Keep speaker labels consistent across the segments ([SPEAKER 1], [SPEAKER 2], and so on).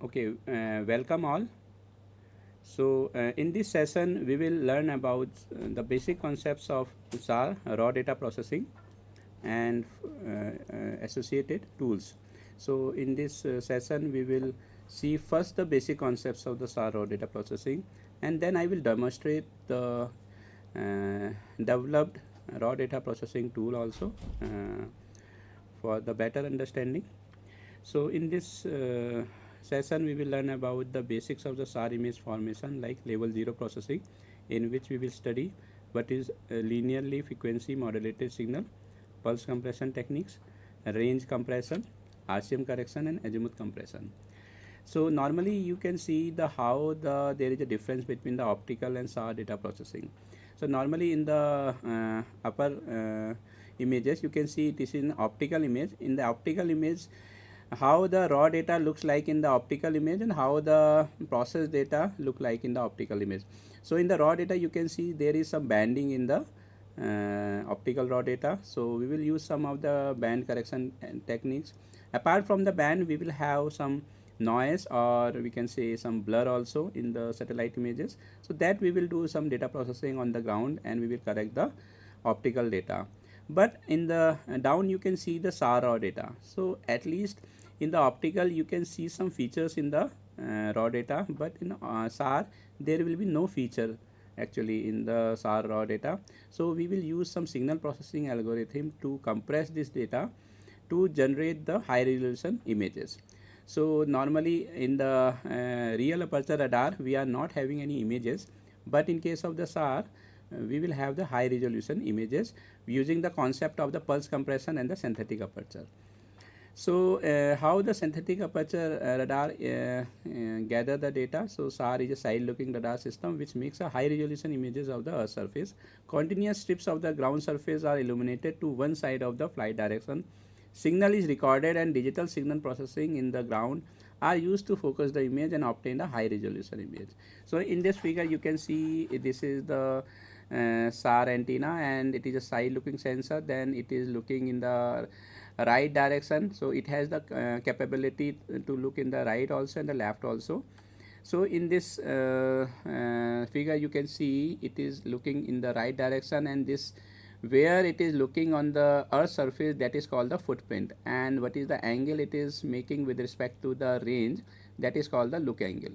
[SPEAKER 1] Okay, welcome all. So, in this session, we will learn about the basic concepts of SAR, raw data processing, and associated tools. So, in this session, we will see first the basic concepts of the SAR raw data processing, and then I will demonstrate the developed raw data processing tool also for the better understanding. So in this session, we will learn about the basics of the SAR image formation like level 0 processing, in which we will study what is linearly frequency modulated signal, pulse compression techniques, range compression, RCM correction, and azimuth compression. So normally you can see the how there is a difference between the optical and SAR data processing. So normally in the upper images you can see it is in optical image. In the optical image, how the raw data looks like in the optical image and how the process data look like in the optical image. So in the raw data you can see there is some banding in the optical raw data. So we will use some of the band correction techniques. Apart from the band, we will have some noise, or we can say some blur also in the satellite images. So that we will do some data processing on the ground and we will correct the optical data. But in the down you can see the SAR raw data. So at least in the optical you can see some features in the raw data, but in SAR there will be no feature actually in the SAR raw data. So we will use some signal processing algorithm to compress this data to generate the high resolution images. So normally in the real aperture radar we are not having any images, but in case of the SAR we will have the high resolution images using the concept of the pulse compression and the synthetic aperture. So how the synthetic aperture radar gather the data. So SAR is a side looking radar system which makes a high resolution images of the earth surface. Continuous strips of the ground surface are illuminated to one side of the flight direction. Signal is recorded and digital signal processing in the ground are used to focus the image and obtain a high resolution image. So in this figure you can see this is the SAR antenna and it is a side looking sensor. Then it is looking in the right direction, so it has the capability to look in the right also and the left also. So in this figure you can see it is looking in the right direction, and this where it is looking on the earth surface, that is called the footprint, and what is the angle it is making with respect to the range, that is called the look angle.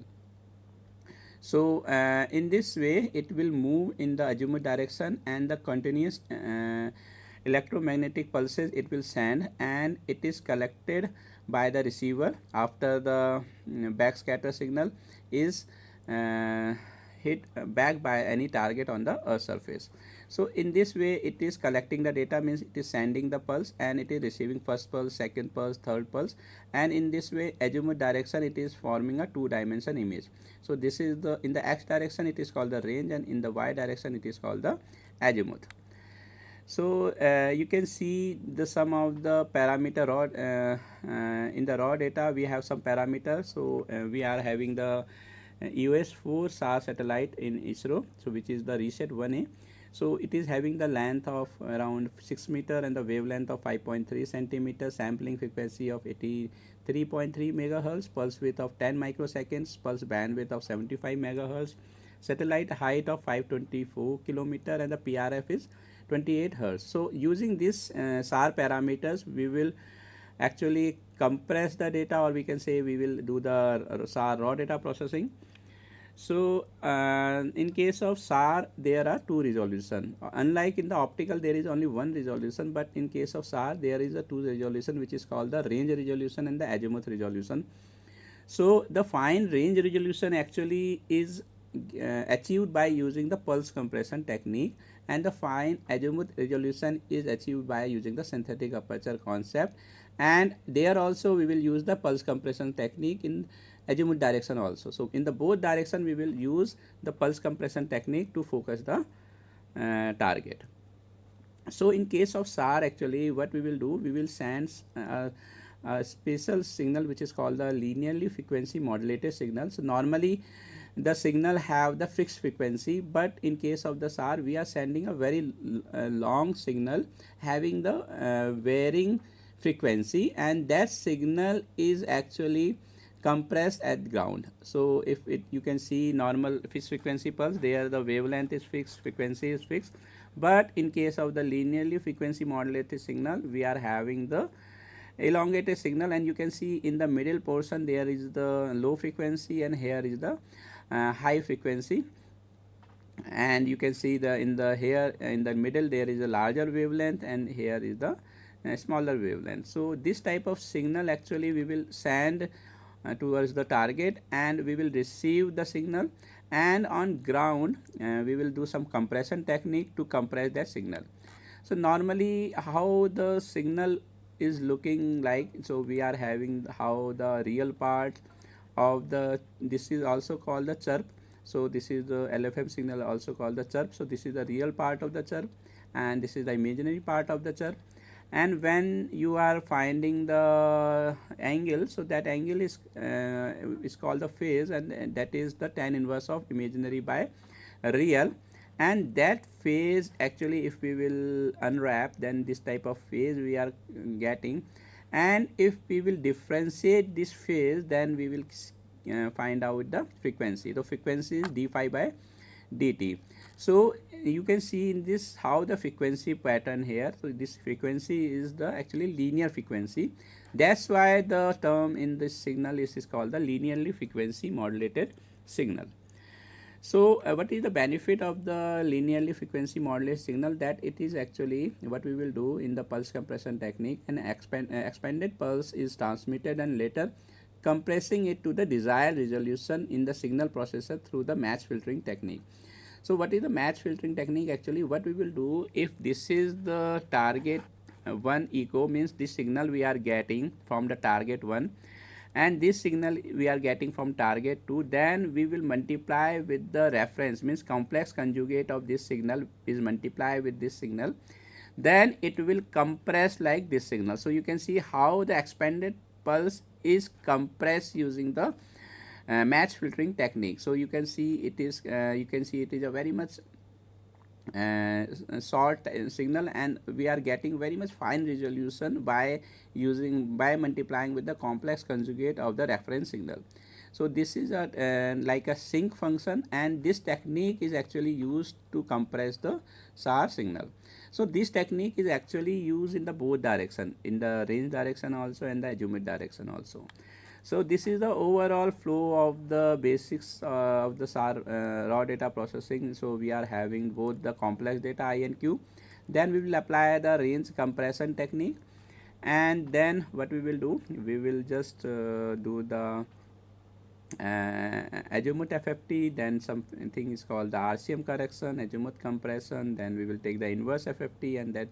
[SPEAKER 1] So in this way it will move in the azimuth direction, and the continuous electromagnetic pulses it will send, and it is collected by the receiver after the backscatter signal is hit back by any target on the earth surface. So in this way it is collecting the data, means it is sending the pulse and it is receiving first pulse, second pulse, third pulse, and in this way azimuth direction it is forming a two-dimension image. So this is the in the x direction it is called the range, and in the y direction it is called the azimuth. So you can see the sum of the parameter raw in the raw data we have some parameters. So we are having the EOS-4 SAR satellite in ISRO, so which is the reset 1A. So it is having the length of around 6 meter and the wavelength of 5.3 centimeter, sampling frequency of 83.3 megahertz, pulse width of 10 microseconds, pulse bandwidth of 75 megahertz, satellite height of 524 kilometer, and the PRF is 28 hertz. So using this SAR parameters we will actually compress the data, or we can say we will do the SAR raw data processing. So in case of SAR there are two resolution. Unlike in the optical there is only one resolution, but in case of SAR there is a two resolution which is called the range resolution and the azimuth resolution. So the fine range resolution actually is achieved by using the pulse compression technique, and the fine azimuth resolution is achieved by using the synthetic aperture concept, and there also we will use the pulse compression technique in azimuth direction also. So in the both direction we will use the pulse compression technique to focus the target. So in case of SAR actually what we will do, we will send a special signal which is called the linearly frequency modulated signal. So normally the signal have the fixed frequency, but in case of the SAR we are sending a very long signal having the varying frequency, and that signal is actually compressed at ground. So if it, you can see normal fixed frequency pulse, there the wavelength is fixed, frequency is fixed, but in case of the linearly frequency modulated signal, we are having the elongated signal, and you can see in the middle portion there is the low frequency and here is the high frequency. And you can see the in the here in the middle there is a larger wavelength and here is the smaller wavelength. So this type of signal actually we will send towards the target, and we will receive the signal, and on ground we will do some compression technique to compress that signal. So normally how the signal is looking like, so we are having how the real part of the, this is also called the chirp. So this is the LFM signal also called the chirp. So this is the real part of the chirp, and this is the imaginary part of the chirp. And when you are finding the angle, so that angle is called the phase, and that is the tan inverse of imaginary by real. And that phase actually, if we will unwrap, then this type of phase we are getting. And if we will differentiate this phase, then we will find out the frequency. The frequency is d phi by dt. So you can see in this how the frequency pattern here. So this frequency is the actually linear frequency. That's why the term in this signal is called the linearly frequency modulated signal. So what is the benefit of the linearly frequency modulated signal? That it is actually what we will do in the pulse compression technique. An expanded pulse is transmitted and later compressing it to the desired resolution in the signal processor through the match filtering technique. So what is the match filtering technique? Actually what we will do, if this is the target 1 echo, means this signal we are getting from the target 1, and this signal we are getting from target 2, then we will multiply with the reference, means complex conjugate of this signal is multiplied with this signal, then it will compress like this signal. So you can see how the expanded pulse is compressed using the match filtering technique. So you can see it is a very much short signal, and we are getting very much fine resolution by multiplying with the complex conjugate of the reference signal. So this is a like a sinc function, and this technique is actually used to compress the SAR signal. So this technique is actually used in the both direction, in the range direction also and the azimuth direction also. So this is the overall flow of the basics of the SAR raw data processing. So we are having both the complex data I and Q, then we will apply the range compression technique, and then what we will do, we will just do the azimuth FFT, then something is called the RCM correction, azimuth compression, then we will take the inverse FFT, and that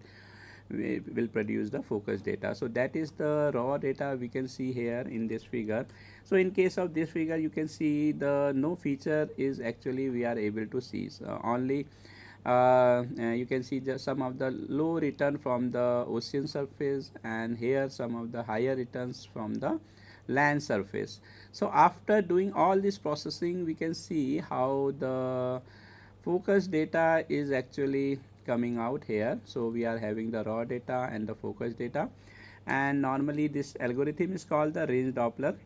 [SPEAKER 1] we will produce the focus data. So that is the raw data we can see here in this figure. So in case of this figure, you can see the no feature is actually we are able to see. So only you can see just some of the low return from the ocean surface, and here some of the higher returns from the land surface. So after doing all this processing, we can see how the focus data is actually coming out here. So we are having the raw data and the focus data, and normally this algorithm is called the range Doppler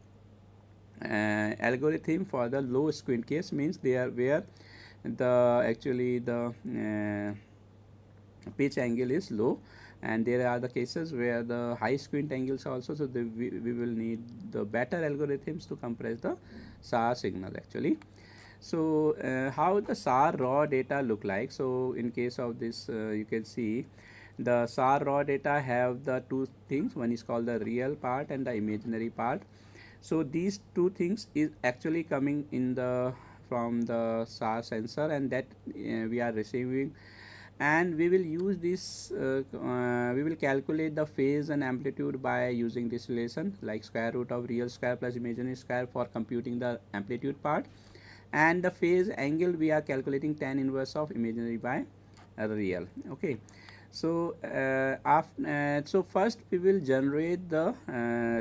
[SPEAKER 1] algorithm for the low squint case, means they are where the actually the pitch angle is low, and there are the cases where the high squint angles also. So we will need the better algorithms to compress the SAR signal actually. So how the SAR raw data look like? So in case of this you can see the SAR raw data have the two things, one is called the real part and the imaginary part. So these two things is actually coming in the from the SAR sensor, and that we are receiving, and we will use this we will calculate the phase and amplitude by using this relation, like square root of real square plus imaginary square for computing the amplitude part, and the phase angle we are calculating tan inverse of imaginary by real. Okay, so so first we will generate the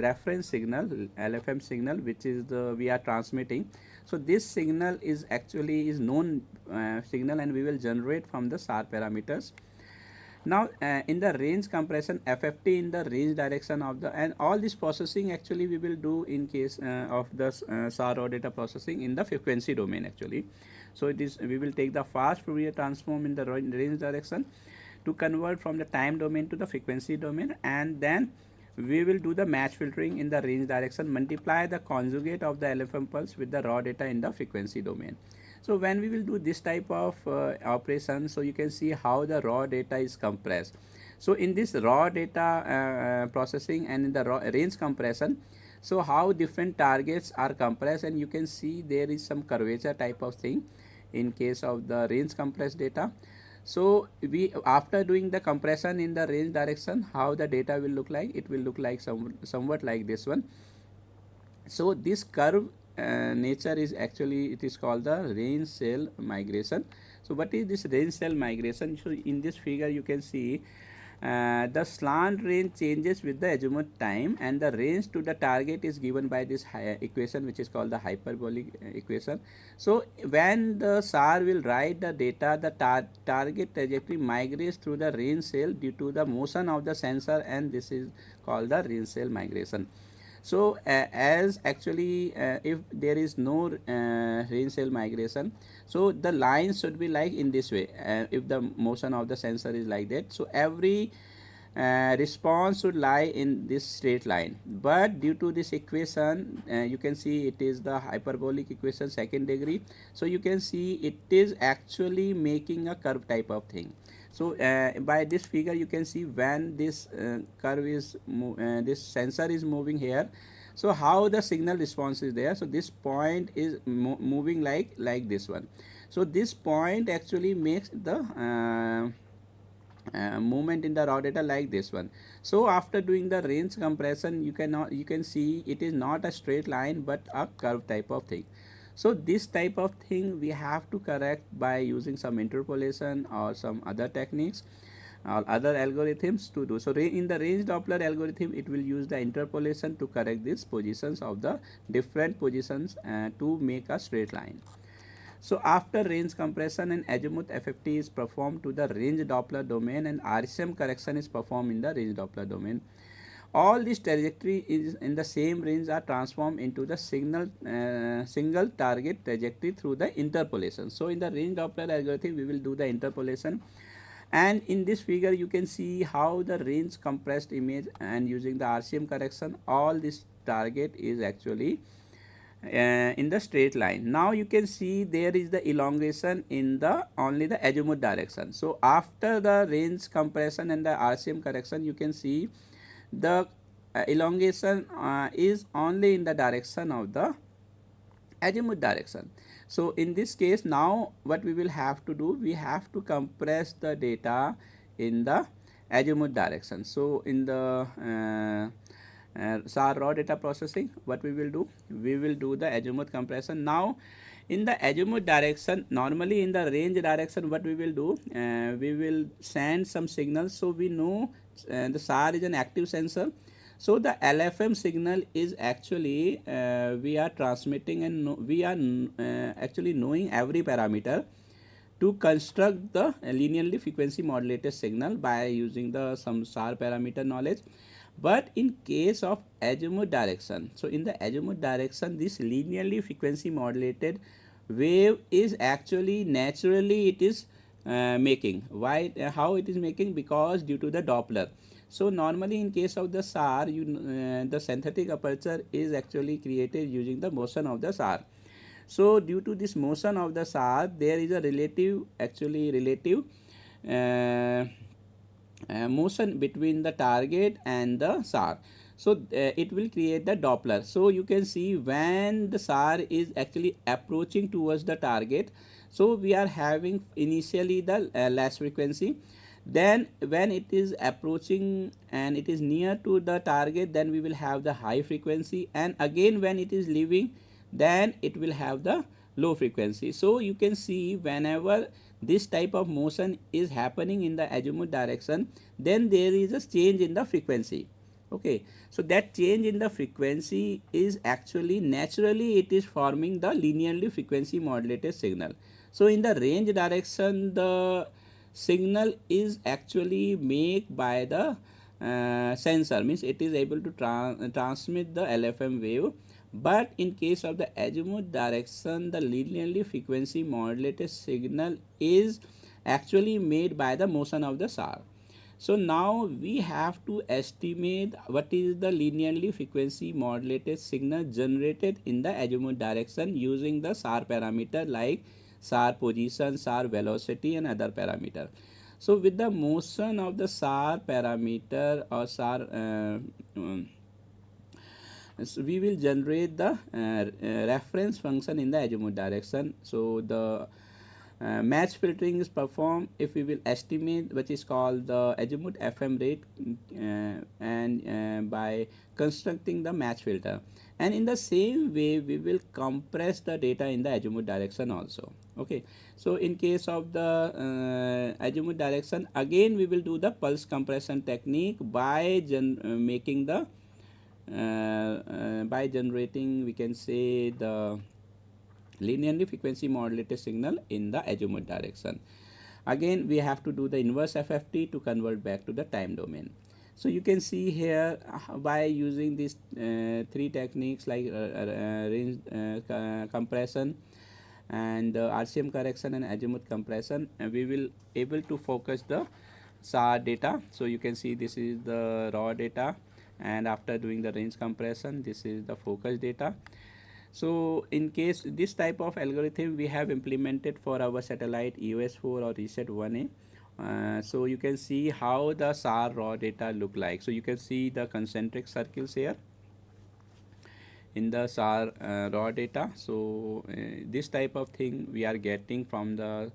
[SPEAKER 1] reference signal, LFM signal, which is the we are transmitting. So this signal is actually is known signal, and we will generate from the SAR parameters. Now in the range compression, FFT in the range direction of the, and all this processing actually we will do in case of the SAR data processing in the frequency domain actually. So it is, we will take the fast Fourier transform in the range direction to convert from the time domain to the frequency domain, and then we will do the match filtering in the range direction, multiply the conjugate of the LFM pulse with the raw data in the frequency domain. So when we will do this type of operation, so you can see how the raw data is compressed. So in this raw data processing and in the raw range compression, so how different targets are compressed, and you can see there is some curvature type of thing in case of the range compressed data. So we, after doing the compression in the range direction, how the data will look like, it will look like somewhat like this one. So this curve nature is actually, it is called the range cell migration. So what is this range cell migration? So in this figure you can see the slant range changes with the azimuth time, and the range to the target is given by this equation, which is called the hyperbolic equation. So when the SAR will write the data, the target trajectory migrates through the range cell due to the motion of the sensor, and this is called the range cell migration. So as actually if there is no range cell migration, so the lines should be like in this way, if the motion of the sensor is like that, so every response should lie in this straight line. But due to this equation, you can see it is the hyperbolic equation second degree, so you can see it is actually making a curve type of thing. So by this figure you can see when this curve is this sensor is moving here, so how the signal response is there. So this point is moving like this one. So this point actually makes the movement in the raw data like this one. So after doing the range compression, you can see it is not a straight line but a curve type of thing. So this type of thing we have to correct by using some interpolation or some other techniques or other algorithms to do. So in the range Doppler algorithm, it will use the interpolation to correct these positions of the different positions to make a straight line. So after range compression, an azimuth FFT is performed to the range Doppler domain, and RCM correction is performed in the range Doppler domain. All these trajectory is in the same range are transformed into the single target trajectory through the interpolation. So in the range Doppler algorithm, we will do the interpolation, and in this figure you can see how the range compressed image, and using the RCM correction, all this target is actually in the straight line. Now you can see there is the elongation in the only the azimuth direction. So after the range compression and the RCM correction, you can see the elongation is only in the direction of the azimuth direction. So in this case, now what we will have to do, we have to compress the data in the azimuth direction. So in the SAR raw data processing, what we will do, we will do the azimuth compression. Now in the azimuth direction, normally in the range direction, what we will do, we will send some signals. So we know the SAR is an active sensor. So the LFM signal is actually we are transmitting, and we are actually knowing every parameter to construct the linearly frequency modulated signal by using the some SAR parameter knowledge. But in case of azimuth direction, so in the azimuth direction, this linearly frequency modulated wave is actually naturally it is making. Why? How it is making? Because due to the Doppler. So normally in case of the SAR, the synthetic aperture is actually created using the motion of the SAR. So due to this motion of the SAR, there is a relative motion between the target and the SAR. So it will create the Doppler. So you can see when the SAR is actually approaching towards the target, so we are having initially the less frequency. Then when it is approaching and it is near to the target, then we will have the high frequency, and again when it is leaving, then it will have the low frequency. So you can see whenever this type of motion is happening in the azimuth direction, then there is a change in the frequency. Okay, so that change in the frequency is actually naturally it is forming the linearly frequency modulated signal. So in the range direction, the signal is actually made by the sensor, means it is able to transmit the LFM wave. But in case of the azimuth direction, the linearly frequency modulated signal is actually made by the motion of the SAR. So now we have to estimate what is the linearly frequency modulated signal generated in the azimuth direction using the SAR parameter like SAR position, SAR velocity and other parameter. So with the motion of the SAR parameter or SAR so we will generate the reference function in the azimuth direction. So the match filtering is performed if we will estimate which is called the azimuth FM rate and by constructing the match filter, and in the same way we will compress the data in the azimuth direction also. Okay, so in case of the azimuth direction, again we will do the pulse compression technique by making the by generating, we can say, the linearly frequency modulated signal in the azimuth direction. Again we have to do the inverse FFT to convert back to the time domain. So you can see here by using these three techniques like range compression and RCM correction and azimuth compression, we will able to focus the SAR data. So you can see this is the raw data, and after doing the range compression, this is the focus data. So in case this type of algorithm we have implemented for our satellite EOS-4 or Reset 1A. So you can see how the SAR raw data look like. So you can see the concentric circles here in the SAR raw data. So this type of thing we are getting from the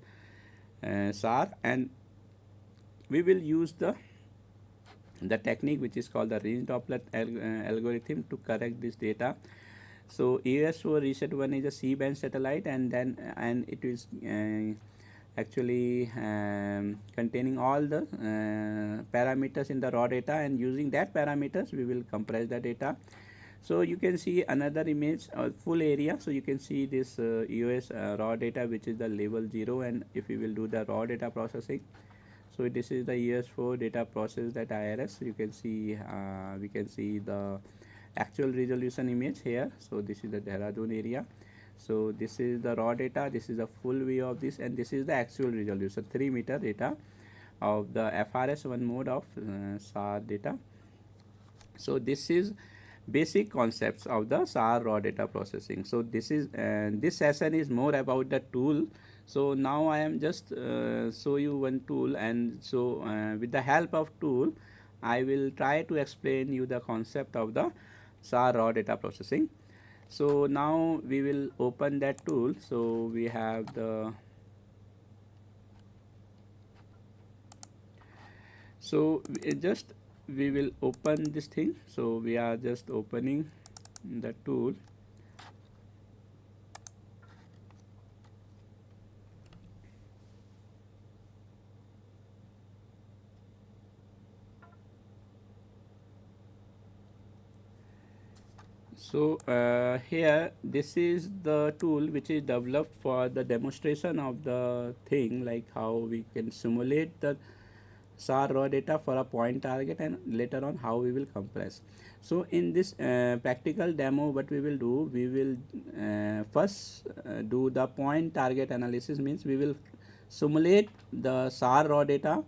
[SPEAKER 1] SAR, and we will use the technique which is called the range Doppler algorithm to correct this data. So EOS-4 Reset 1 is a C-band satellite, and it is actually containing all the parameters in the raw data, and using that parameters we will compress the data. So you can see another image, full area. So you can see this EOS raw data which is the level 0, and if we will do the raw data processing, so this is the EOS-4 data processed at IIRS. You can see we can see the actual resolution image here. So this is the Dehradun area. So this is the raw data, this is the full view of this, and this is the actual resolution 3-meter data of the FRS1 mode of SAR data. So this is basic concepts of the SAR raw data processing. So this is this session is more about the tool. So now I am just show you one tool, and so with the help of tool I will try to explain you the concept of the SAR raw data processing. So now we will open that tool. So we have the, so we will open this thing. So we are just opening the tool. So here this is the tool which is developed for the demonstration of the thing, like how we can simulate the SAR raw data for a point target, and later on how we will compress. So in this practical demo, what we will do, we will first do the point target analysis, means we will simulate the SAR raw data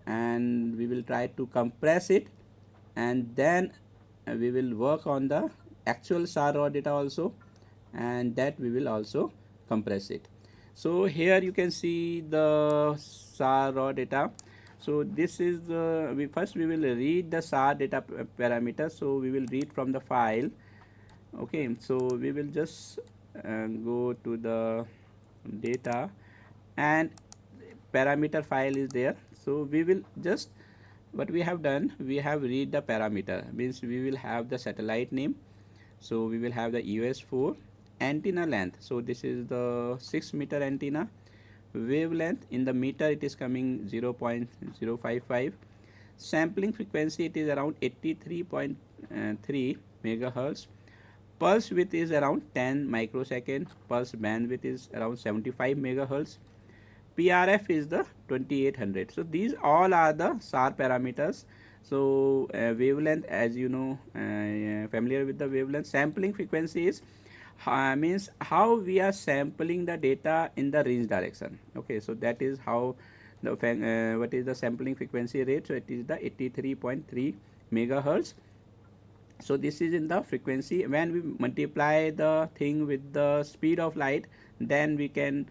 [SPEAKER 1] and we will try to compress it, and then we will work on the actual SAR raw data also, and that we will also compress it. So here you can see the SAR raw data. So this is the, we will read the SAR data parameter. So we will read from the file. Okay, so we will just go to the data, and parameter file is there. So we will just, what we have done, we have read the parameter, means we will have the satellite name. So we will have the EOS-4 antenna length. So this is the 6-meter antenna. Wavelength in the meter, it is coming 0.055. Sampling frequency, it is around 83.3 megahertz. Pulse width is around 10 microsecond. Pulse bandwidth is around 75 megahertz. PRF is the 2800. So these all are the SAR parameters. So wavelength, as you know, familiar with the wavelength. Sampling frequency is means how we are sampling the data in the range direction. Okay, so that is how the what is the sampling frequency rate. So it is the 83.3 megahertz. So this is in the frequency. When we multiply the thing with the speed of light, then we can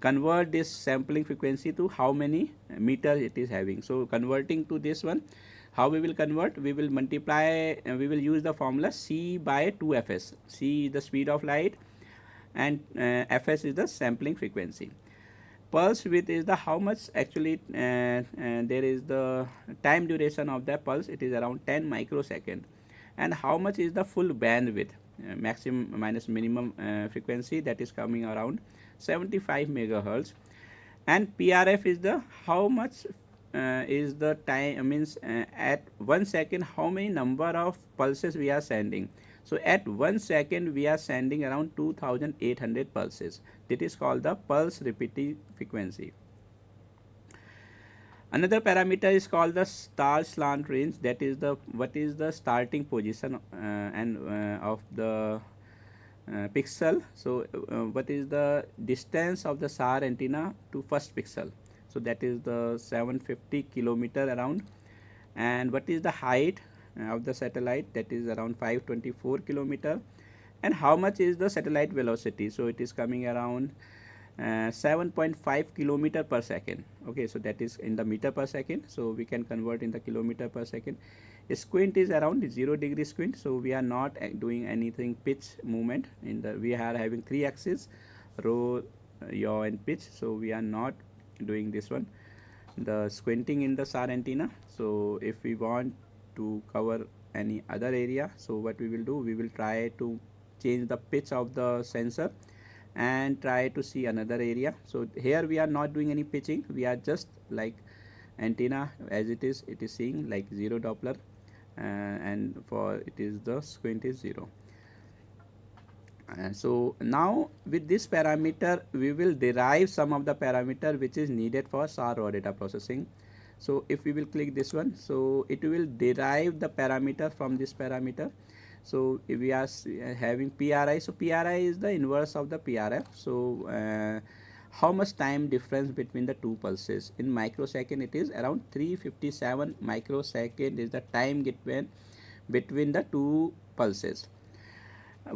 [SPEAKER 1] convert this sampling frequency to how many meters it is having. So converting to this one, how we will convert? We will multiply, we will use the formula C by 2fs. C is the speed of light and fs is the sampling frequency. Pulse width is the how much actually there is the time duration of the pulse. It is around 10 microsecond. And how much is the full bandwidth, maximum minus minimum frequency, that is coming around 75 megahertz. And PRF is the how much is the time, means at 1 second how many number of pulses we are sending. So at 1 second we are sending around 2800 pulses. That is called the pulse repeating frequency. Another parameter is called the star slant range. That is the what is the starting position and of the pixel. So what is the distance of the SAR antenna to first pixel. So that is the 750 kilometer around. And what is the height of the satellite? That is around 524 kilometer. And how much is the satellite velocity? So it is coming around 7.5 kilometer per second. Okay, so that is in the meter per second. So we can convert in the kilometer per second. Squint is around 0 degree squint. So we are not doing anything pitch movement. In the we are having 3 axes, row, yaw and pitch. So we are not doing this one, the squinting in the SAR antenna. So if we want to cover any other area, so what we will do, we will try to change the pitch of the sensor and try to see another area. So here we are not doing any pitching, we are just like antenna as it is seeing like 0 Doppler and for it is the squint is 0. So now with this parameter we will derive some of the parameter which is needed for SAR raw data processing. So if we will click this one, so it will derive the parameter from this parameter. So if we are having PRI, so PRI is the inverse of the PRF. So how much time difference between the two pulses in microsecond? It is around 357 microsecond is the time between the two pulses.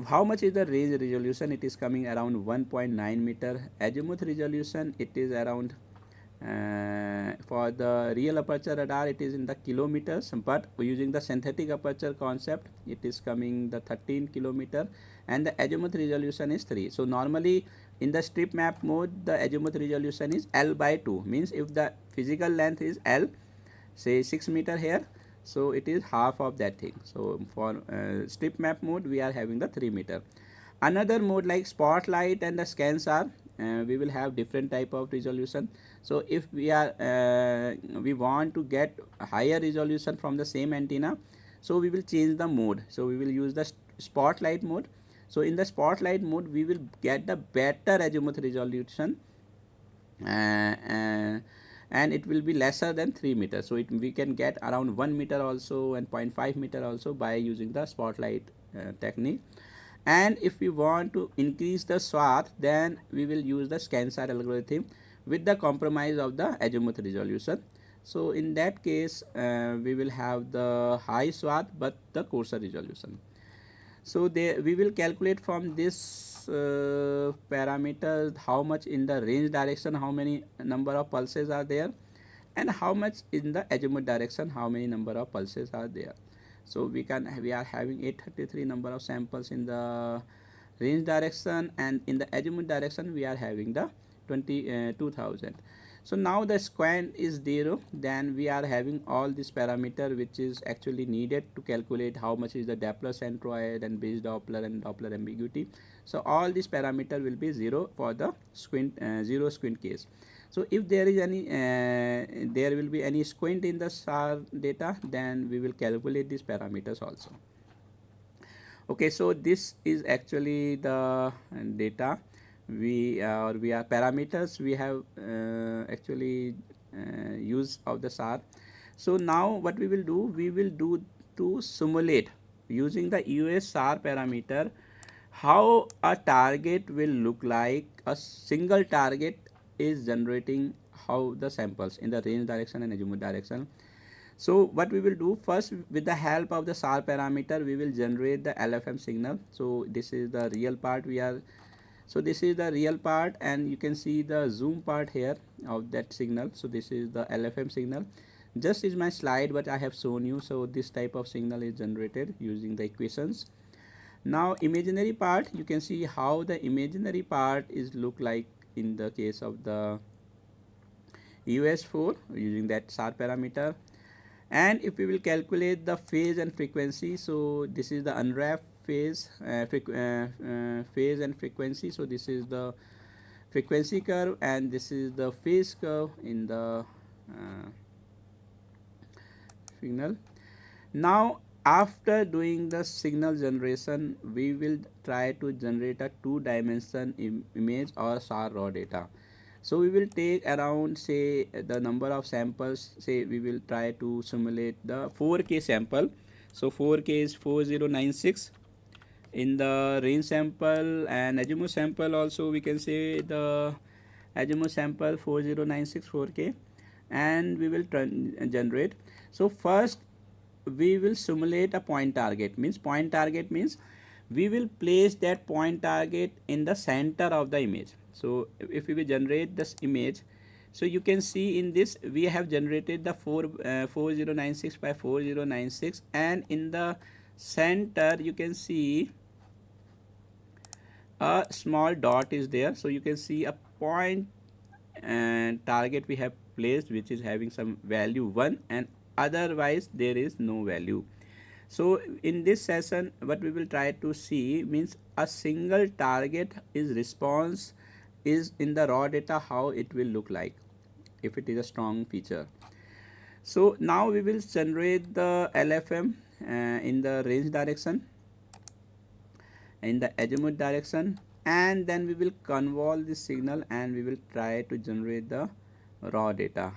[SPEAKER 1] How much is the range resolution? It is coming around 1.9 meter. Azimuth resolution, it is around for the real aperture radar it is in the kilometers, but using the synthetic aperture concept it is coming the 13 kilometer, and the azimuth resolution is 3. So normally in the strip map mode the azimuth resolution is L by 2, means if the physical length is L, say 6 meter here, so it is half of that thing. So for strip map mode we are having the 3 meter. Another mode like spotlight and the ScanSAR, we will have different type of resolution. So if we are we want to get higher resolution from the same antenna, so we will change the mode. So we will use the spotlight mode. So in the spotlight mode we will get the better azimuth resolution and it will be lesser than 3 meters. So we can get around 1 meter also and 0.5 meter also by using the spotlight technique. And if we want to increase the swath, then we will use the ScanSAR algorithm with the compromise of the azimuth resolution. So in that case we will have the high swath but the coarser resolution. So we will calculate from this parameter how much in the range direction, how many number of pulses are there, and how much in the azimuth direction, how many number of pulses are there. So we are having 833 number of samples in the range direction, and in the azimuth direction we are having the 2000. So now the squint is 0, then we are having all this parameter which is actually needed to calculate how much is the Doppler centroid and base Doppler and Doppler ambiguity. So all these parameter will be 0 for the squint 0 squint case. So if there is any there will be any squint in the SAR data, then we will calculate these parameters also. Okay, so this is actually the data we are parameters we have actually use of the SAR. So now what we will do to simulate using the US SAR parameter how a target will look like. A single target is generating how the samples in the range direction and azimuth direction. So what we will do first, with the help of the SAR parameter, we will generate the LFM signal. So this is the real part we are. So this is the real part, and you can see the zoom part here of that signal. So this is the LFM signal. Just is my slide what I have shown you. So this type of signal is generated using the equations. Now imaginary part, you can see how the imaginary part is look like in the case of the US4 using that SAR parameter. And if we will calculate the phase and frequency, so this is the unwrap phase, phase and frequency. So this is the frequency curve and this is the phase curve in the signal. Now after doing the signal generation, we will try to generate a two-dimension image or SAR raw data. So we will take around, say, the number of samples. Say we will try to simulate the 4K sample. So 4K is 4096 in the range sample, and azimuth sample also we can say the azimuth sample 4096 4K, and we will generate. So first we will simulate a point target. Means we will place that point target in the center of the image. So if we will generate this image, so you can see in this we have generated the 4096 by 4096, and in the center you can see a small dot is there. So you can see a point and target we have placed which is having some value 1, and otherwise there is no value. So in this session what we will try to see means a single target is response is in the raw data, how it will look like if it is a strong feature. So now we will generate the LFM in the range direction, in the azimuth direction, and then we will convolve this signal and we will try to generate the raw data.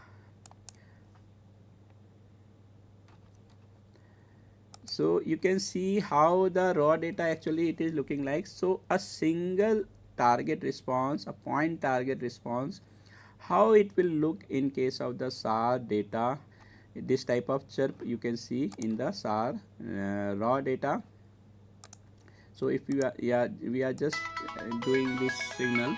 [SPEAKER 1] So you can see how the raw data actually it is looking like. So a single target response, a point target response, how it will look in case of the SAR data. This type of chirp you can see in the SAR raw data. So if we are just doing this signal.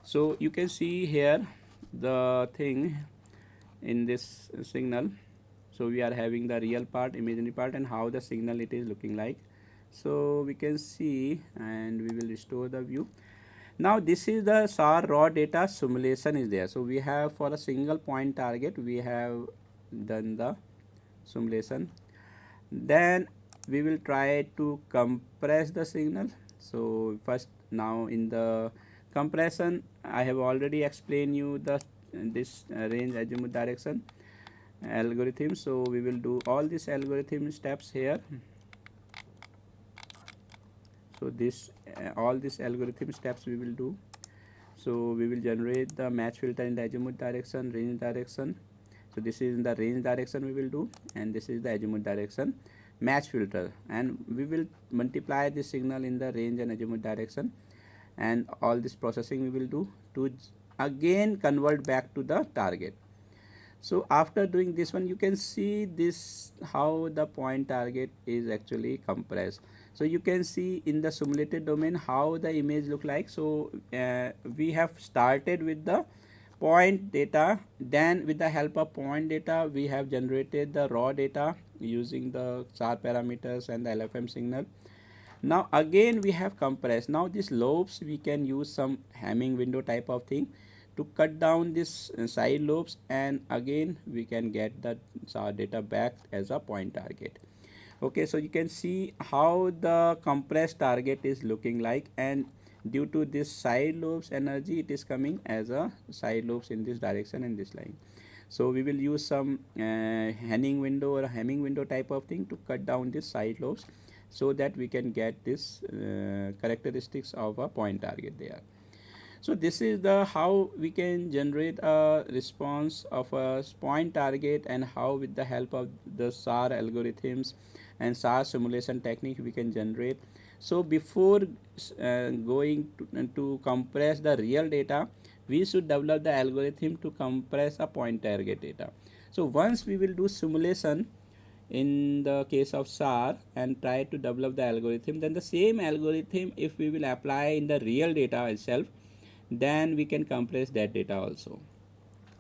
[SPEAKER 1] So you can see here the thing in this signal. So we are having the real part, imaginary part, and how the signal it is looking like. So we can see, and we will restore the view. Now this is the SAR raw data simulation is there. So we have for a single point target we have done the simulation. Then we will try to compress the signal. So first, now in the compression I have already explained you the this range azimuth direction algorithm. So we will do all these algorithm steps here. So this all these algorithm steps we will do. So we will generate the match filter in the azimuth direction, range direction. So this is in the range direction we will do, and this is the azimuth direction match filter, and we will multiply this signal in the range and azimuth direction, and all this processing we will do to again convert back to the target. So after doing this one, you can see this how the point target is actually compressed. So you can see in the simulated domain how the image look like. So we have started with the point data, then with the help of point data we have generated the raw data using the SAR parameters and the LFM signal. Now again we have compressed. Now these lobes we can use some Hamming window type of thing to cut down this side lobes, and again we can get the SAR data back as a point target. Okay, so you can see how the compressed target is looking like, and due to this side lobes energy, it is coming as a side lobes in this direction and this line. So we will use some Henning window or a Hamming window type of thing to cut down this side lobes, so that we can get this characteristics of a point target there. So this is the how we can generate a response of a point target, and how with the help of the SAR algorithms and SAR simulation technique we can generate. So before going to compress the real data, we should develop the algorithm to compress a point target data. So once we will do simulation in the case of SAR and try to develop the algorithm, then the same algorithm if we will apply in the real data itself, then we can compress that data also.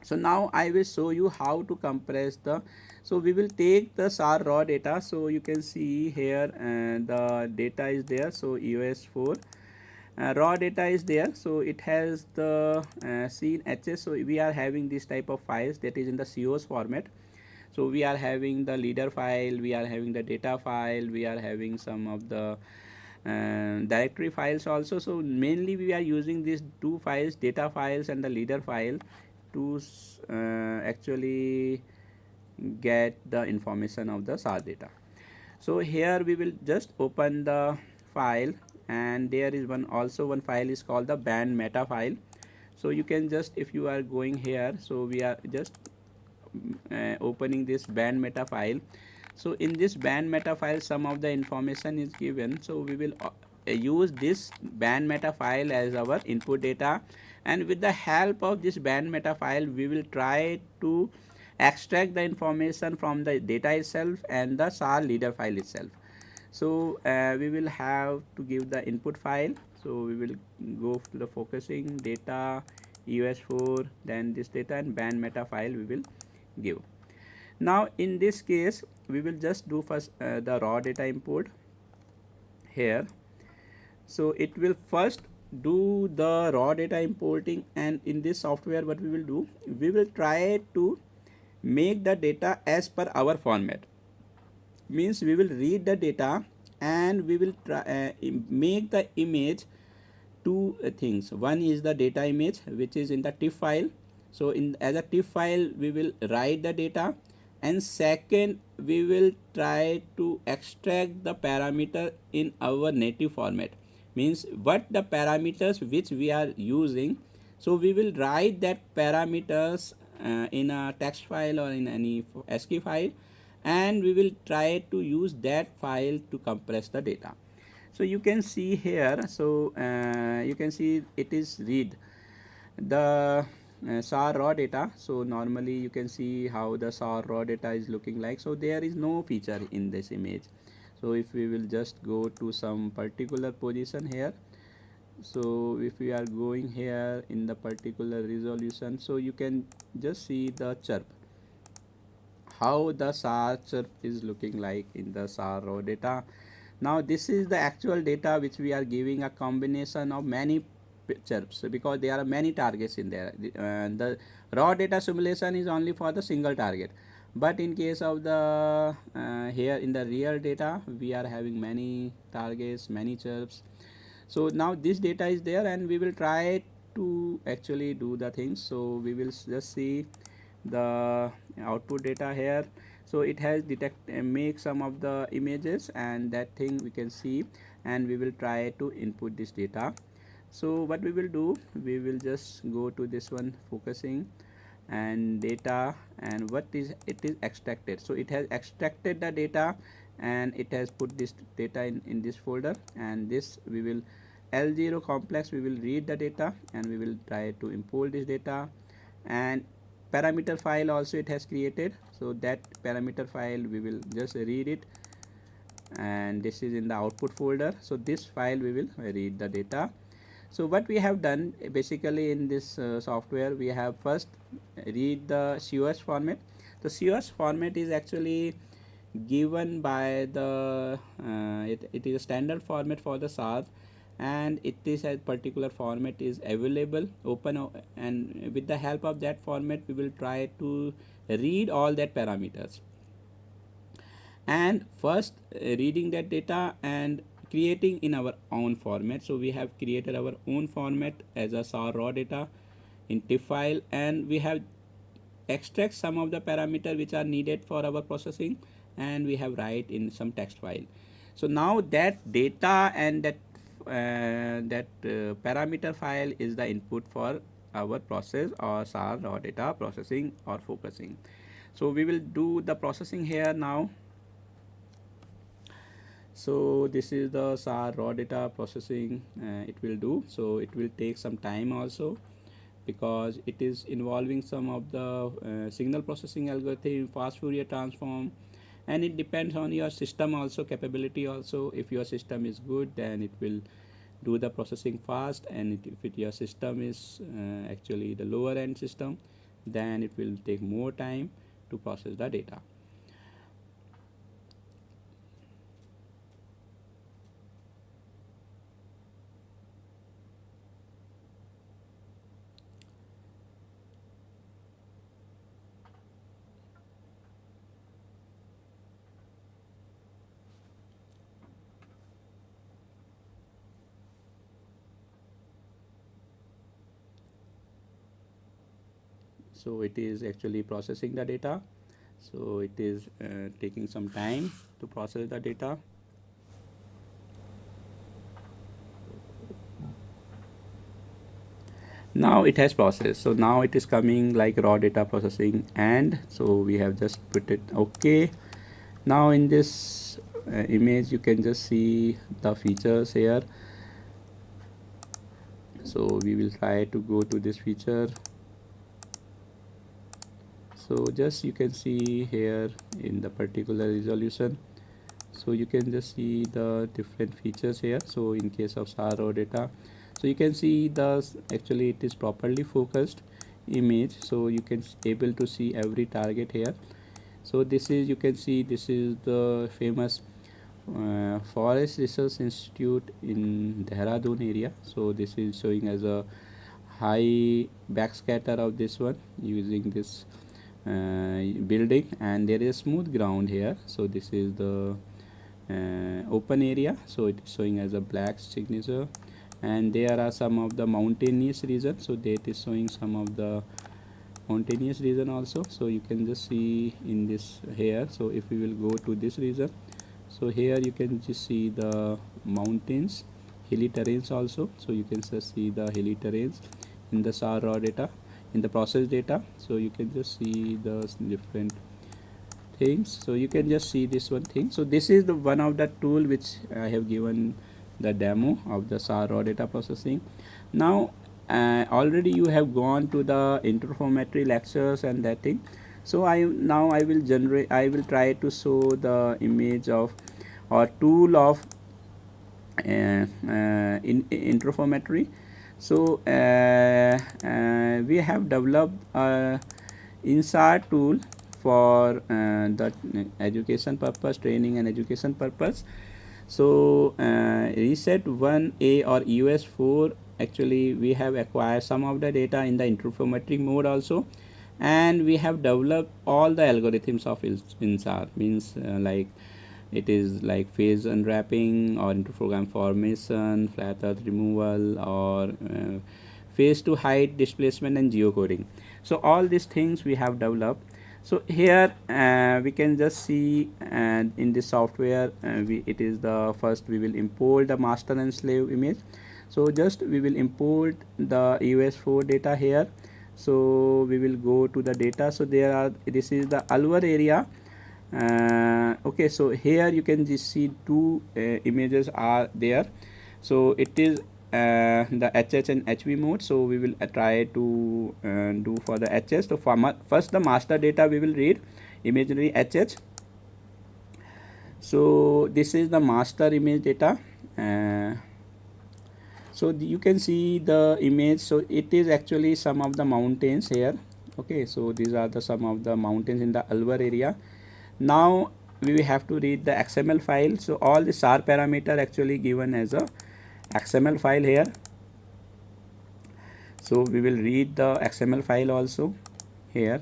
[SPEAKER 1] So now I will show you how to compress the, so we will take the SAR raw data. So you can see here the data is there. So EOS4 raw data is there. So it has the scene HS. So we are having this type of files that is in the COS format. So we are having the leader file, we are having the data file, we are having some of the directory files also. So mainly we are using these two files, data files and the leader file, to actually get the information of the SAR data. So here we will just open the file, and there is one file is called the band meta file. So you can just, if you are going here, so we are just opening this band meta file. So in this band meta file some of the information is given. So we will use this band meta file as our input data, and with the help of this band meta file we will try to extract the information from the data itself and the SAR leader file itself. So we will have to give the input file. So we will go to the focusing data, EOS4, then this data and band meta file we will give. Now in this case we will just do first the raw data import here. So it will first do the raw data importing, and in this software what we will do, we will try to make the data as per our format. Means we will read the data and we will try make the image two things. One is the data image which is in the TIFF file. So in as a TIFF file we will write the data, and second we will try to extract the parameter in our native format. Means what the parameters which we are using, so we will write that parameters in a text file or in any ASCII file, and we will try to use that file to compress the data. So you can see here, so you can see it is read the SAR raw data. So normally you can see how the SAR raw data is looking like. So there is no feature in this image. So if we will just go to some particular position here, so if we are going here in the particular resolution, so you can just see the chirp, how the SAR chirp is looking like in the SAR raw data. Now this is the actual data which we are giving a combination of many chirps, because there are many targets in there. The raw data simulation is only for the single target, but in case of the here in the real data we are having many targets, many chirps. So now this data is there and we will try to actually do the things. So we will just see the output data here. So it has detect make some of the images, and that thing we can see, and we will try to input this data. So what we will do, we will just go to this one, focusing and data, and what is it is extracted. So it has extracted the data and it has put this data in this folder, and this we will L0 complex, we will read the data and we will try to import this data, and parameter file also it has created. So that parameter file we will just read it, and this is in the output folder. So this file we will read the data. So what we have done basically in this software, we have first read the COS format. The COS format is actually given by the it is a standard format for the SAR, and it is a particular format is available open, and with the help of that format we will try to read all that parameters, and first reading that data and creating in our own format. So we have created our own format as a SAR raw data in TIFF file, and we have extract some of the parameter which are needed for our processing, and we have write in some text file. So now that data and that parameter file is the input for our process or SAR raw data processing or focusing. So we will do the processing here now. So this is the SAR raw data processing it will do. So it will take some time also, because it is involving some of the signal processing algorithm, fast Fourier transform, and it depends on your system also, capability also. If your system is good, then it will do the processing fast, and if your system is actually the lower end system, then it will take more time to process the data. So it is actually processing the data. So it is taking some time to process the data. Now it has processed. So now it is coming like raw data processing, and so we have just put it okay. Now in this image you can just see the features here. So we will try to go to this feature. So just you can see here in the particular resolution, so you can just see the different features here. So in case of SAR raw data, so you can see the actually it is properly focused image, so you can able to see every target here. So this is, you can see this is the famous Forest Research Institute in Dehradun area. So this is showing as a high backscatter of this one using this building, and there is smooth ground here. So this is the open area, so it is showing as a black signature, and there are some of the mountainous region, so that is showing some of the mountainous region also. So you can just see in this here. So if we will go to this region, so here you can just see the mountains, hilly terrains also. So you can just see the hilly terrains in the SAR raw data, in the process data. So you can just see the different things. So you can just see this one thing. So this is the one of the tool which I have given the demo of the SAR raw data processing. Now already you have gone to the interferometry lectures and that thing. So I will try to show the image of or tool of in interferometry. So we have developed a ISRO tool for the education purpose, training and education purpose. So reset 1A or EOS 4, actually we have acquired some of the data in the interferometry mode also, and we have developed all the algorithms of INSAR, means like it is like phase unwrapping or interprogram formation, flat earth removal, or phase to height displacement and geocoding. So all these things we have developed. So here we can just see in this software it is the first we will import the master and slave image. So just we will import the EOS4 data here. So we will go to the data. So there are, this is the Alwar area. Okay, so here you can just see two images are there. So it is the HH and HV mode. So we will try to do for the HH. So for first the master data we will read imaginary HH. So this is the master image data. So you can see the image. So it is actually some of the mountains here. Okay, so these are the some of the mountains in the Alwar area. Now we will have to read the XML file. So all the SAR parameter actually given as a XML file here. So we will read the XML file also here.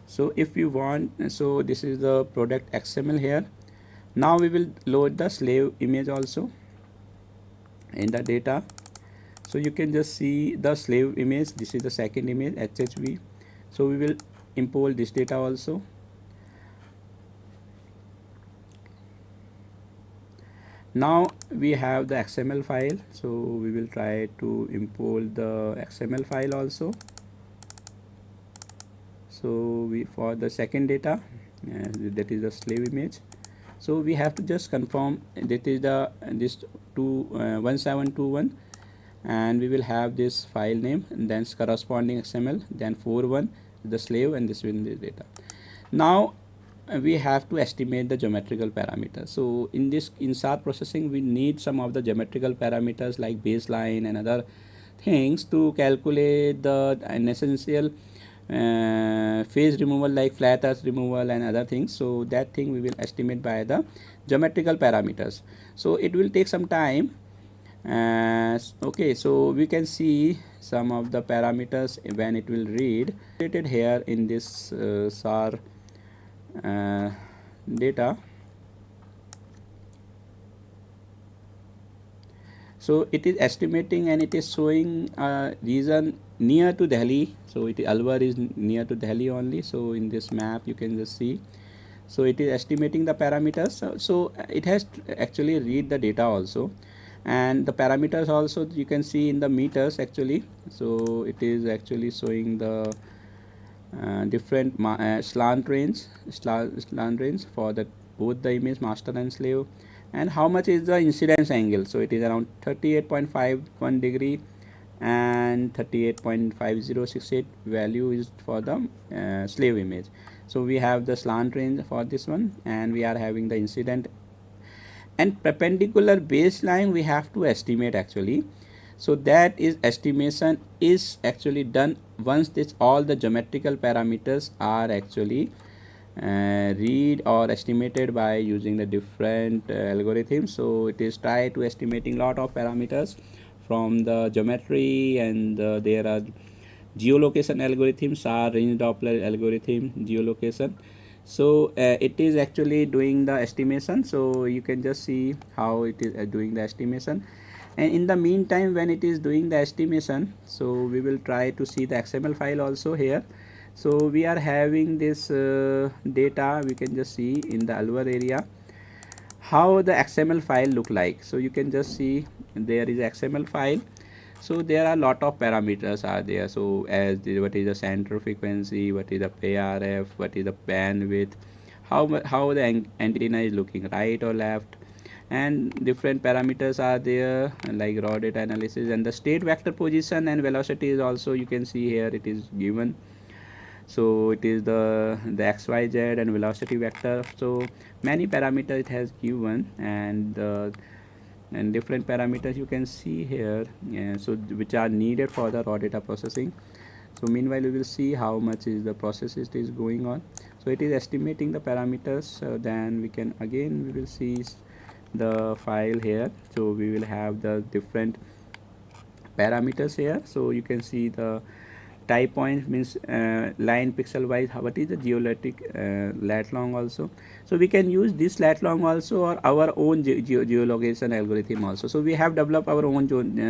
[SPEAKER 1] So if you want, so this is the product XML here. Now we will load the slave image also. in the data. So you can just see the slave image. This is the second image, HHV. So we will import this data also. Now we have the XML file, so we will try to import the XML file also. So we, for the second data, that is the slave image, so we have to just confirm that is the this 1721, and we will have this file name and then corresponding XML, then 41 the slave, and this will be the data. Now we have to estimate the geometrical parameters. So in this, in SAR processing, we need some of the geometrical parameters like baseline and other things to calculate the essential phase removal like flat earth removal and other things. So that thing we will estimate by the geometrical parameters. So it will take some time. Okay, so we can see some of the parameters when it will read here in this SAR data. So it is estimating and it is showing a region near to Delhi. So it Alwar is near to Delhi only. So in this map you can just see. So it is estimating the parameters. So it has to actually read the data also, and the parameters also you can see in the meters actually. So it is actually showing the different slant range for the both the image master and slave, and how much is the incidence angle. So it is around 38.51 degree and 38.5068 value is for the slave image. So we have the slant range for this one, and we are having the incident and perpendicular baseline we have to estimate actually. So that is estimation is actually done once this all the geometrical parameters are actually read or estimated by using the different algorithms. So it is try to estimating lot of parameters from the geometry, and there are geolocation algorithms, are range Doppler algorithm, geolocation. So it is actually doing the estimation. So you can just see how it is doing the estimation. And in the meantime, when it is doing the estimation, so we will try to see the XML file also here. So we are having this data. We can just see in the Alwar area how the XML file look like. So you can just see there is XML file. So there are a lot of parameters are there. So as what is the center frequency, what is the ARF, what is the bandwidth, how the antenna is looking, right or left, and different parameters are there like raw data analysis, and the state vector position and velocity is also you can see here it is given. So it is the xyz and velocity vector. So many parameters it has given, and different parameters you can see here, so which are needed for the raw data processing. So meanwhile we will see how much is the process it is going on. So it is estimating the parameters. Then we can again we will see the file here. So we will have the different parameters here. So you can see the type points means line pixel wise what is the geologic lat long also. So we can use this lat long also or our own geolocation algorithm also. So we have developed our own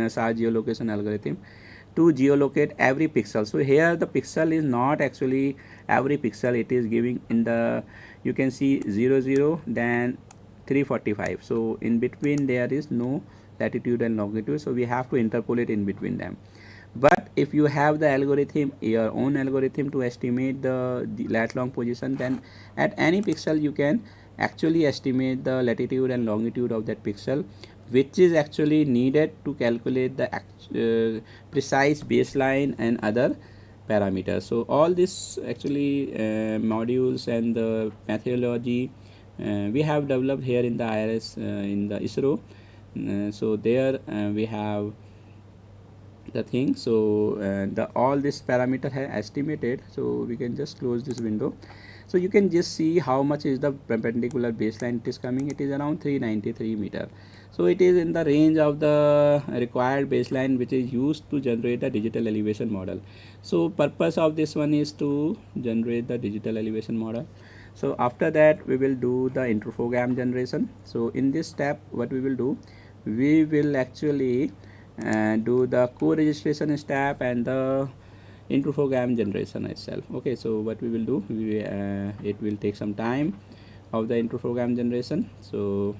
[SPEAKER 1] SAR geolocation algorithm to geolocate every pixel. So here the pixel is not actually every pixel, it is giving in the you can see 00 then 345. So in between there is no latitude and longitude, so we have to interpolate in between them. But if you have the algorithm, your own algorithm to estimate the lat long position, then at any pixel you can actually estimate the latitude and longitude of that pixel, which is actually needed to calculate the precise baseline and other parameters. So all this actually modules and the methodology we have developed here in the IIRS in the ISRO. So there we have the thing. So the all this parameter has estimated. So we can just close this window. So you can just see how much is the perpendicular baseline it is coming. It is around 393 meter. So it is in the range of the required baseline which is used to generate the digital elevation model. So purpose of this one is to generate the digital elevation model. So after that we will do the interphogram generation. So in this step what we will do, we will actually do the co-registration step and the infogram generation itself. Okay, so what we will do, it will take some time of the infogram generation. So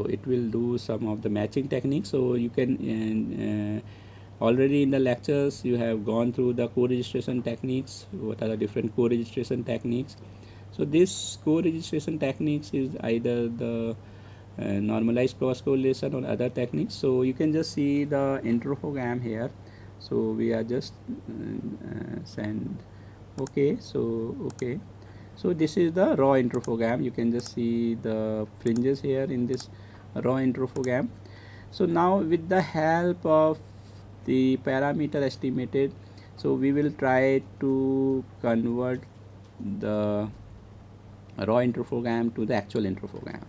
[SPEAKER 1] it will do some of the matching techniques. So you can already in the lectures you have gone through the co-registration techniques. What are the different co-registration techniques? So this co-registration techniques is either the normalized cross correlation or other techniques. So you can just see the infogram here. So we are just send. Okay, so okay, so this is the raw infogram. You can just see the fringes here in this raw infogram. So now with the help of the parameter estimated, so we will try to convert the raw infogram to the actual infogram.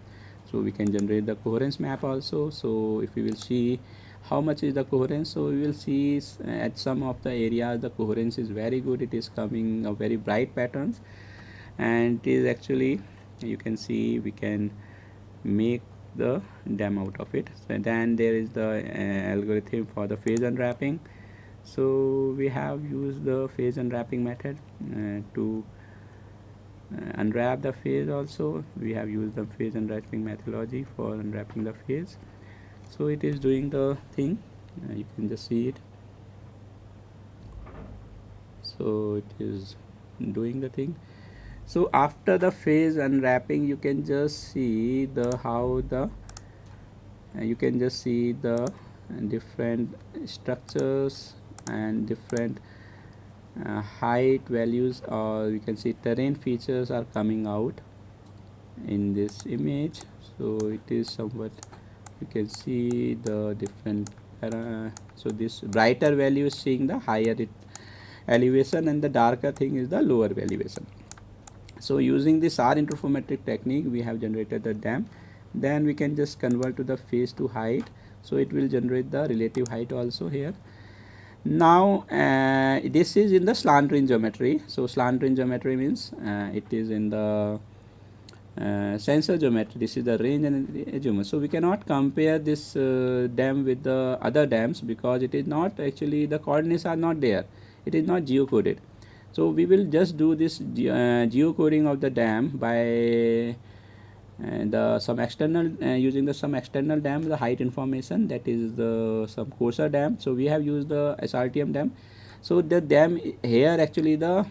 [SPEAKER 1] So we can generate the coherence map also. So if we will see how much is the coherence, so we will see at some of the areas the coherence is very good. It is coming a very bright patterns, and it is actually, you can see we can make the dam out of it. So then there is the algorithm for the phase unwrapping. So we have used the phase unwrapping method to unwrap the phase. Also we have used the phase unwrapping methodology for unwrapping the phase. So it is doing the thing, you can just see it. So it is doing the thing. So after the phase unwrapping, you can just see the how the you can just see the different structures and different height values, or you can see terrain features are coming out in this image. So it is somewhat, you can see the different so this brighter value is seeing the higher elevation, and the darker thing is the lower elevation. So using this SAR interferometric technique, we have generated the dam. Then we can just convert to the phase to height. So it will generate the relative height also here. Now this is in the slant range geometry. So slant range geometry means it is in the sensor geometry. This is the range and geometry. So we cannot compare this dam with the other dams, because it is not actually, the coordinates are not there. It is not geocoded. So we will just do this geocoding of the dam by the some external using the some external dam, the height information, that is the some coarser dam. So we have used the SRTM dam. So the dam here actually the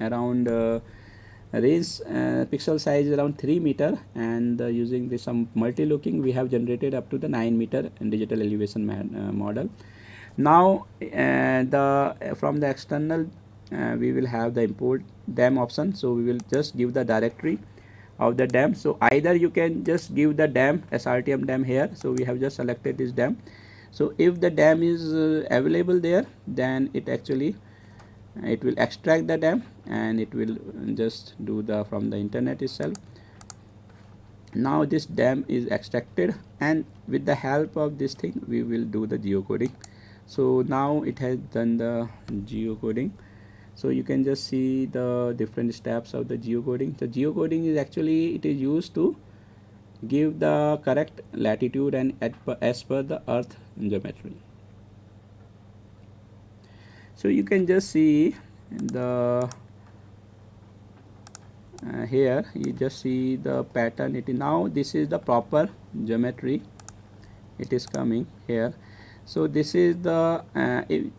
[SPEAKER 1] around range pixel size is around 3 meter, and using the some multi-looking we have generated up to the 9 meter digital elevation model. Now the from the external we will have the import dam option. So we will just give the directory of the dam. So either you can just give the dam SRTM dam here. So we have just selected this dam. So if the dam is available there, then it actually it will extract the dam, and it will just do the from the internet itself. Now this dam is extracted, and with the help of this thing we will do the geocoding. So now it has done the geocoding. So you can just see the different steps of the geocoding. The geocoding is actually, it is used to give the correct latitude and as per the earth geometry. So you can just see the here you just see the pattern. It is now, this is the proper geometry, it is coming here. So this is the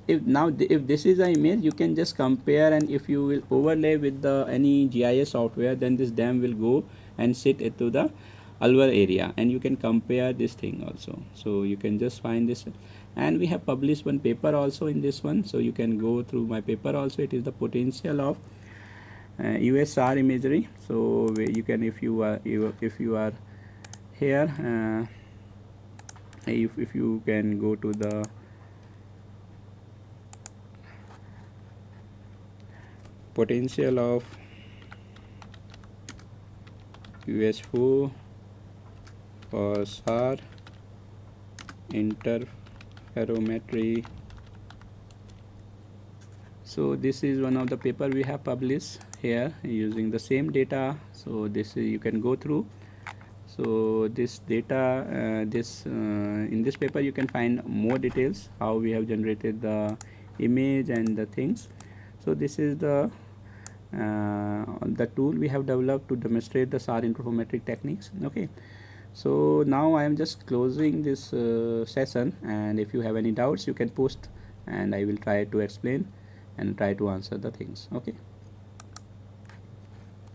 [SPEAKER 1] if now if this is the image, you can just compare, and if you will overlay with the any GIS software, then this dam will go and sit into the alver area, and you can compare this thing also. So you can just find this, and we have published one paper also in this one. So you can go through my paper also. It is the potential of USR imagery. So you can, if you are here if you can go to the potential of USO for SAR interferometry So this is one of the paper we have published here using the same data. So this is, you can go through. So this data, in this paper you can find more details how we have generated the image and the things. So this is the tool we have developed to demonstrate the SAR interferometric techniques. Okay, so now I am just closing this session, and if you have any doubts you can post, and I will try to explain and try to answer the things. Okay.